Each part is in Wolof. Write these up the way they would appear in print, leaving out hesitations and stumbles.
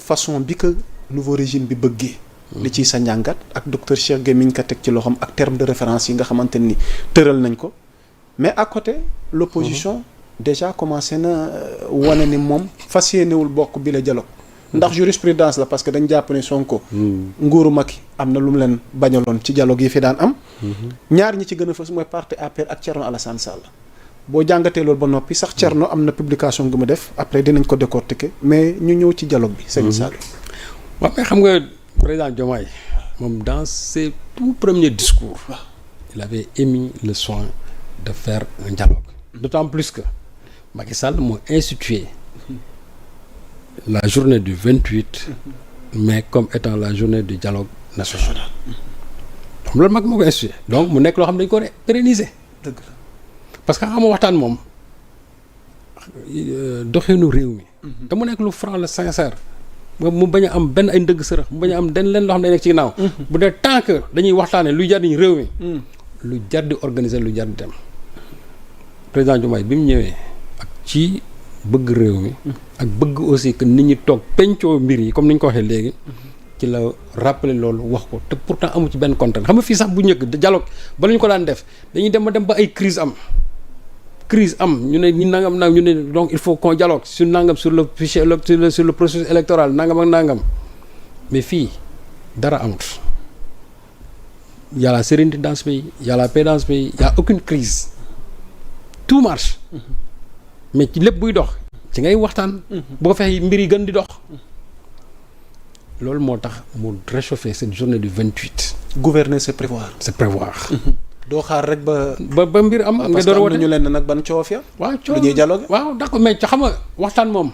façon bi que nouveau régime bi bëggee. li ciy sa njàngat ak docteur Cheikh Gueye mi ñu ko teg ci loxoom ak terme de référence yi nga xamante ni tëral nañ ko mais à côté l'opposition déjà commencé na wane ni moom fas yéenewul bokk bi la dialogue ndax jurisprudence la parce que dañ jàpp ne Sonko nguuru Macky am na lu mu leen bañaloon ci dialogue yi fi daan am ñaar ñi ci gën a fës mooy parti APR ak Thierno Alassane Sall boo jàngatee loolu ba noppi sax Thierno am na publication gu mu def après dinañ ko décortiquer mais ñu ñëw ci dialogue bi Serigne Sall waaw mais xam nga président Diomaye moom dans ses tout premiers discours il avait émis le soin de faire un dialogue d'autant plus que Macky Sall moo institué la journée du 28 mai comme étant la journée du dialogue national xam loolu mag moo ko institué donc mu nekk loo xam ne dañu ko pérenniser dëgg la parce que xam nga waxtaan moom doxinu réew mi te mu nekk lu franc la sincère mu bañ a am benn ay ndëgg sërëx mu bañ a am den leen loo xam ne day nekk ci ginnaaw bu dee tant que dañuy waxtaane luy jariñ réew mi lu jar di organiser lu jar di dem président Diomaye bi mu ñëwee ak ci bëgg réew mi ak bëgg aussi que nit ñi toog pencoo mbir yi comme ni ñu ko waxee léegi ci la rappeler loolu wax ko te pourtant amu ci benn contrainte xam nga fii sax bu njëkk dialogue bala ñu ko daan def dañuy dem ba ay crise am ñu ne ñu nangam nag ñu ne donc il faut qu'on dialogue sur nangam sur le fichier sur le processus électoral nangam ak nangam mais fii dara amut y a la sérénité dans ce pays y a la paix dans ce pays y a aucune crise tout marche mais ci lépp buy dox ci ngay waxtaan bu ko fexe mbir yi gën di dox loolu moo tax mu réchauffer cette journée du 28. gouverner c'est prévoir. c'est prévoir. doo xaar rek ba mbir am. nga door a woote parce que am na ñu leen nag ban coof ya. waaw coof lu ñuy dialogue. waaw d'accord mais xam nga waxtaan moom.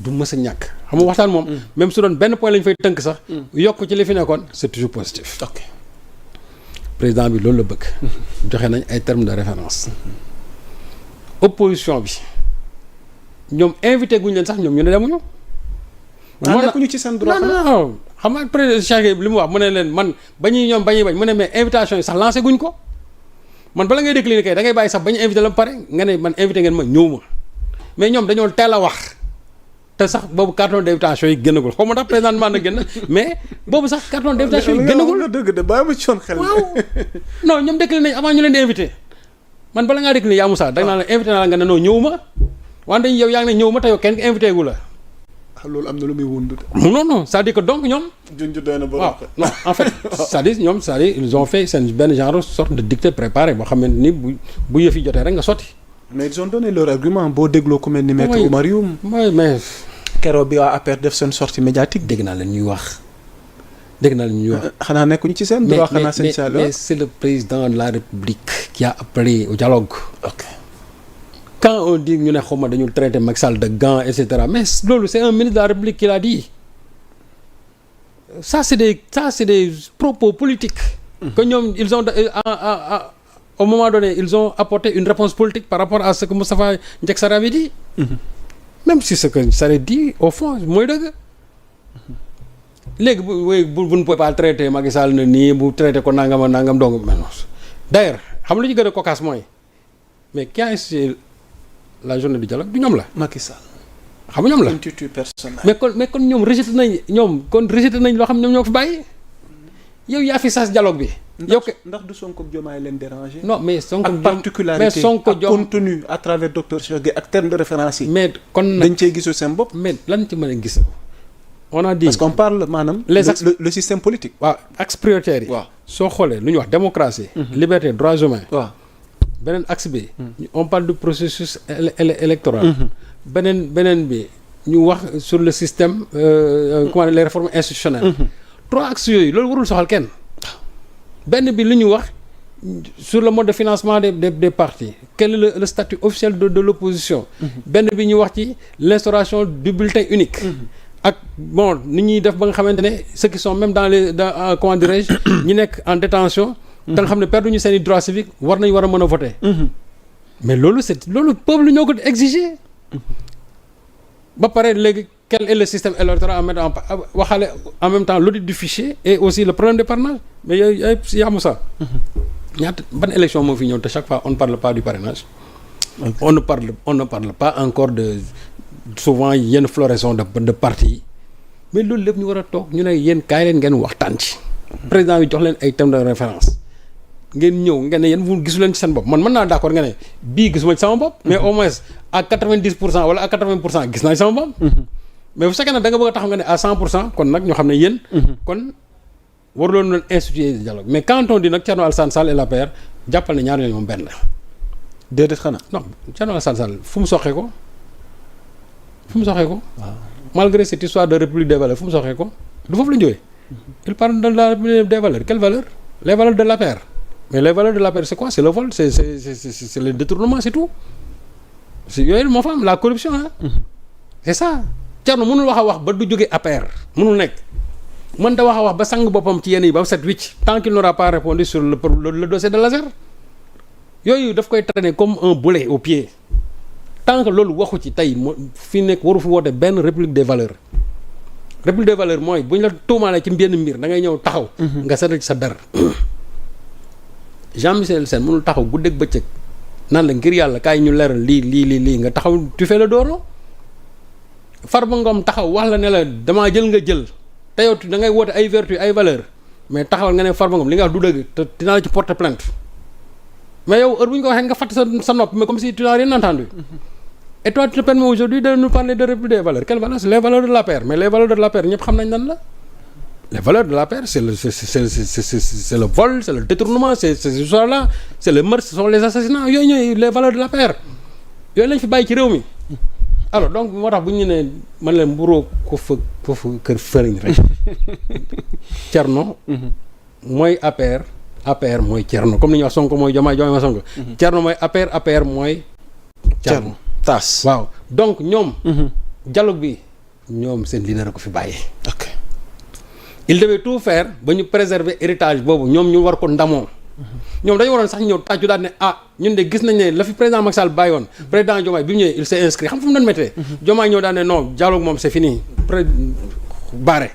du mës a ñàkk. xam nga waxtaan moom. même su doon benn point lañ fay tënk sax. yokk ci li fi nekkoon c'est toujours positif. ok président bi loolu la bëgg. joxe nañ ay termes de référence. opposition bi ñoom invité guñ leen sax ñoom ñu ne demuñu. nekkuñu ci seen droit. non xam nga président Cheikh li mu wax mu ne leen man bañ mu ne mais invitation yi sax lancé guñ ko man bala ngay décliner kay da ngay bàyyi sax bañ invité la ba pare nga ne man invité ngeen ma ñëw ma mais ñoom dañoo teel a wax te sax boobu carton d'invitation yi génnagul xaw ma ndax présentement na génn mais boobu sax carton d'invitation yi génnagul. dëgg de bàyyi ma ci woon xel. waaw non ñoom décliné nañ avant ñu leen di invité man bala ngaa décliné yaa Moussa da nga naan la invité naa la nga ne non ñëw ma wante yow yaa ngi ne ñëw ma te yow kenn invité gu la. loolu am na lu muy wund. non c'est-à-dire que donc ñoom. junj doy na waaw non en fait c'est-à-dire ñoom c'est-à-dire ils ont fait seen benn genre sorte de dictée préparée boo xamante ni bu yëf yi jotee rek nga sotti. mais ils ont donné leur argument boo dégloo ku mel ni maître Oumar Youm. mooy mais. keroog bi waa APR def seen sortie médiatique. dégg naa leen ñuy wax. xanaa nekkuñu ci seen droit xanaa seen salle. mais c'est le président de la République qui a appelé au dialogue. ok. quand on dit ñu ne xaw ma dañu traité Macky Sall de gant et cetera mais loolu c'est un ministre de la République qui l'a dit ça c'est des propos politiques. que ñoom ils ont au moment donné ils ont apporté une réponse politique par rapport à ce que Moustapha Ndiack Sarr avait dit. même si ce que Sarr dit au fond mooy dëgg. léegi bu ne pouvez pas traiter Macky Sall ne nii bu traité ko nangam donc d'ailleurs xam lu ci gën a cocasse mooy mais qui a institué la journée du dialogue du ñoom la. Macky Sall. xam nga ñoom la institut personnel. mais kon ñoom rejeté nañ loo xam ñoom ñoo ko fi bàyyi. yow yaa fi sas dialogue bi. ndax du Sonko Diomaye leen déranger. non mais Sonko ak particularité mais Sonko ak contenu à travers docteur Cheikh Gueye ak terme de référence yi. mais kon nag dañ cee gisul seen bopp. mais lan ci mën a gis. on a dit parce qu'on parle maanaam. le système politique. waaw axe prioritaire yi. waaw soo xoolee lu ñuy wax démocratie. liberté droits humains. waaw beneen axe bi. on parle du processus électoral. beneen bi ñu wax sur le système comment les réformes institutionnelles. 3 axes yooyu loolu warul soxal kenn. benn bi lu ñu wax sur le mode de financement des partis quel est le statut officiel de l'opposition. benn bi ñu wax ci l'instauration du bulletin unique. ak bon ni ñuy def ba nga xamante ne ceux qui sont même dans comment dirais-je ñi nekk en détention da nga xam ne perduñu seen i droits civiques war a mën a voter. mais loolu peuple ñoo ko exiger. ba pare léegi quel est le système électoral waxale en même temps l'audit du fichier et aussi le problème de parrainage mais yooyu yaamu ça. ñaata ban élection moo fi ñëw te chaque fois on ne parle pas du parrainage. on ne parle pas encore de souvent yenn floraison de partis mais loolu lépp ñu war a toog ñu ne yéen kaay leen ngeen waxtaan ci. président bi jox leen ay thèmes de référence ngeen ñëw ngeen ne yéen fu gisu leen ci seen bopp man mën naa d'accord nga ne bii gisuma ci sama bopp. mais au moins à 90% wala à 80% gis naa ci sama bopp. mais bu fekkee ne da nga bëgg a taxaw nga ne à 100% kon nag ñu xam ne yéen. kon waruloon leen instituer dialogue mais quand on dit nag Thierno Alassane Sall et l'APR jàppal ne ñaar yooyu moom benn la. déedéet xanaa. non Thierno Alassane Sall fu mu soxee ko waaw malgré cette histoire de république des valeurs fu mu soxee ko du foofu la ñu jógee. il parle de la république des valeurs quelles valeurs les valeurs de l'APR mais les valeurs de l'APR c'est quoi c'est le vol c'est le détournement c'est tout c'est yooyu moo fa am la corruption c'est ça Thierno mënul wax a wax ba du jógee APR mënul nekk mën da wax a wax ba sang boppam ci yenn yi ba set wicc tant qu'il n'aura pas répondu sur le dossier de l'ASER yooyu daf koy traîner comme un boulet au pied tant que loolu waxu ci tey fi nekk waru fi woote benn république des valeurs mooy bu ñu la tuumaalee ci benn mbir da ngay ñëw taxaw nga seetal ci sa dara Jean-Michel Sène mënul taxaw guddeeg bëccëg naan la ngir yàlla kaay ñu leeral lii nga taxaw tu fais le doro Farba Ngom taxaw wax la ne la damaa jël nga jël te yow da ngay woote ay vertu ay valeur mais taxawal nga ne Farba Ngom li nga wax du dëgg te dinaa la ci porter plainte mais yow heure bu ñu ko waxee nga fàtt sa nopp mais comme si tu n'as rien entendu et toi tu te permets aujourd'hui de nous parler de république des valeurs quelles valeurs c'est les valeurs de l'APR mais les valeurs de l'APR ñëpp xam nañ lan la les valeurs de l'APR c'est le vol c'est le détournement c'est ces histoires-là c'est le meurtre ce sont les assassinats yooyu ñooy les valeurs de l'APR yooyu lañ fi bàyyi ci réew mi alors donc moo tax bu ñu ne man leen mburoo ko foofu kër fëriñ rek Thierno mooy APR mooy Thierno comme ni ñuy wax Sonko mooy Diomaye mooy Sonko Thierno mooy APR mooy Thierno taas waaw donc ñoom dialogue bi ñoom seen leader ko fi bàyyi ok il devait tout faire ba ñu préserver héritage boobu ñoom ñu war ko ndamoo ñoom dañu waroon sax ñëw tàccu daal ne ñun de gis nañ ne la fi président Macky Sall bàyyi woon président Diomaye bi mu ñëwee il s'est inscrit xam fu mu doon méttee Diomaye ñëw daal ne non dialogue moom c'est fini barré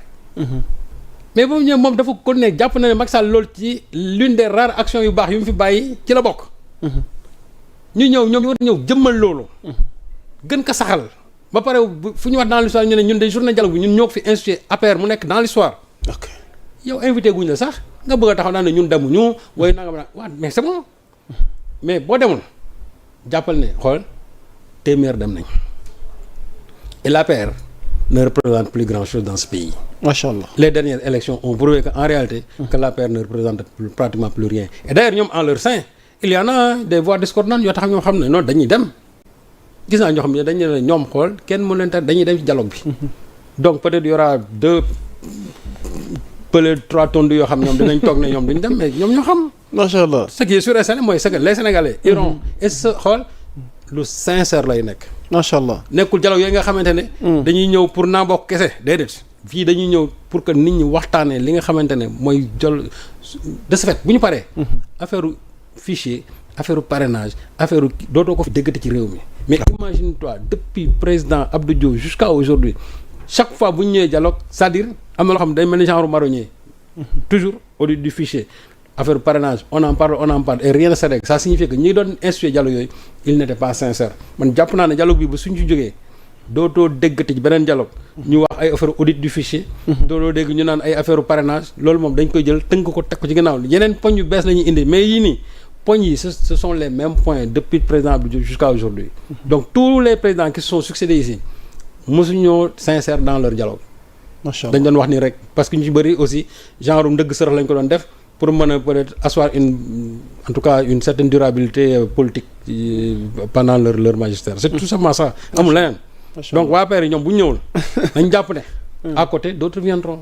mais boobu ñëwee moom dafa ko ne jàpp na ne Macky Sall loolu ci l'une des rares actions yu baax yu mu fi bàyyi ci la bokk ñu ñëw ñoom ñu war a ñëw jëmmal loolu gën ko saxal ba pare fu ñu wax dans l'histoire ñu ne ñun de journée dialogue bi ñun ñoo ko fi institué APR mu nekk dans l'histoire ok yow invité guñ la sax nga bëgg a taxaw naa ne ñun demuñu waaye nanga ma waaw mais c'est bon mais boo demul jàppal ne xool téeméer dem nañ et l'APR ne représente plus grand chose dans ce pays. Macha Allah. Les dernières élections ont prouvé qu'en réalité que l'APR ne représente pratiquement plus rien et d'ailleurs ñoom en leur sein il y en a des voix discordantes yoo tax ñoo xam ne non dañuy dem gis naa ñoo xam ne dañu ne ñoom xool kenn mu leen tax dañuy dem ci dialogue bi donc peut-être y aura peut-être 3 tonnes yoo xam ñoom dinañ toog ne ñoom duñ dem mais ñoom ñoo xam. Macha Allah. Ce qui est sûr et certain mooy les Sénégalais iront et ce xool lu sincère lay nekk. Macha Allah. nekkul dialogue yooyu nga xamante ne. dañuy ñëw pour naa bokk kese déedéet. fii dañuy ñëw pour que nit ñi waxtaanee li nga xamante ne mooy jël de ce fait bu ñu paree. affaire fichier affaire parrainage affaire dootoo ko fi déggati ci réew mi. mais imagine-toi depuis président Abdou Diouf jusqu'à aujourd'hui chaque fois bu ñu ñëwee dialogue c'est-à-dire am na loo xam ne day mel ni genre marronnier. toujours au du fichier affaire parrainage on en parle et rien ne se règle ça signifie que ñi doon instituer dialogue yooyu il n'était pas sincère man jàpp naa ne dialogue bi ba suñ ci jógee dootoo déggati ci beneen dialogue ñu wax ay affaire audit du fichier dootoo dégg ñu naan ay affaire parrainage loolu moom dañ koy jël tënk ko teg ko ci ginnaaw yeneen poñ yu bees la ñuy indi mais yii nii poñ yi ce sont les mêmes points depuis le président Abdou Diouf jusqu'à aujourd'hui donc tous les présidents qui se sont succédés ici mosuñoo sincère dans leur dialogue dañ doon wax nii rek parce que ñu ci bëri aussi genre ndëgg sërëx lañ ko doon def pour mën a peut-être asseoir en tout cas une certaine durabilité politique pendant leur magistère c'est tout simplement ça amul leneen donc waa APR yi ñoom bu ñu ñëwul nañ jàpp ne à côté d'autres viendront